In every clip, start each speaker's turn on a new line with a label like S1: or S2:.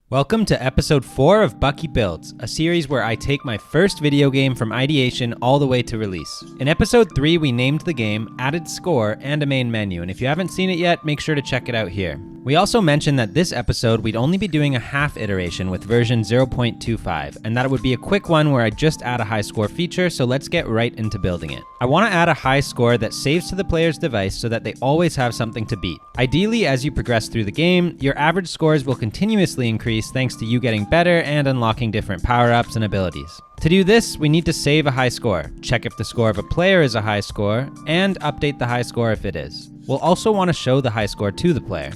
S1: Welcome to episode 4 of Bucky Builds, a series where I take my first video game from ideation all the way to release. In episode 3, we named the game, added score, and a main menu, and if you haven't seen it yet, make sure to check it out here. We also mentioned that this episode we'd only be doing a half iteration with version 0.25, and that it would be a quick one where I just add a high score feature, so let's get right into building it. I want to add a high score that saves to the player's device so that they always have something to beat. Ideally, as you progress through the game, your average scores will continuously increase thanks to you getting better and unlocking different power-ups and abilities. To do this, we need to save a high score, check if the score of a player is a high score, and update the high score if it is. We'll also want to show the high score to the player.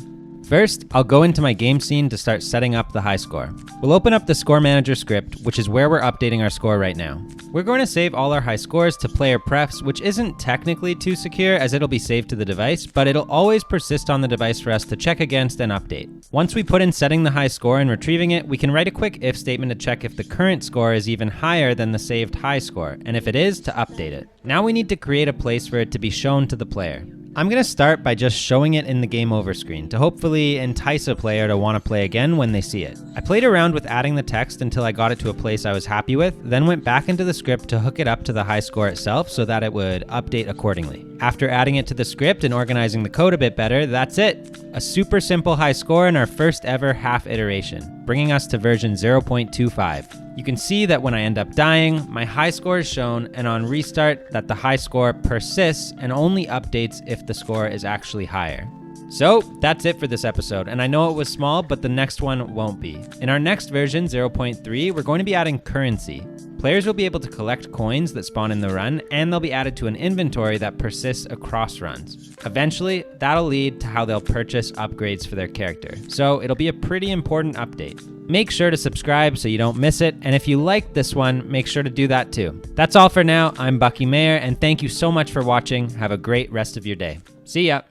S1: First, I'll go into my game scene to start setting up the high score. We'll open up the Score Manager script, which is where we're updating our score right now. We're going to save all our high scores to player prefs, which isn't technically too secure as it'll be saved to the device, but it'll always persist on the device for us to check against and update. Once we put in setting the high score and retrieving it, we can write a quick if statement to check if the current score is even higher than the saved high score, and if it is, to update it. Now we need to create a place for it to be shown to the player. I'm going to start by just showing it in the game over screen to hopefully entice a player to want to play again when they see it. I played around with adding the text until I got it to a place I was happy with, then went back into the script to hook it up to the high score itself so that it would update accordingly. After adding it to the script and organizing the code a bit better, that's it! A super simple high score in our first ever half iteration, bringing us to version 0.25. You can see that when I end up dying, my high score is shown, and on restart, that the high score persists and only updates if the score is actually higher. So that's it for this episode, and I know it was small, but the next one won't be. In our next version, 0.3, we're going to be adding currency. Players will be able to collect coins that spawn in the run, and they'll be added to an inventory that persists across runs. Eventually, that'll lead to how they'll purchase upgrades for their character, so it'll be a pretty important update. Make sure to subscribe so you don't miss it, and if you liked this one, make sure to do that too. That's all for now. I'm Bucky Mayer, and thank you so much for watching. Have a great rest of your day. See ya!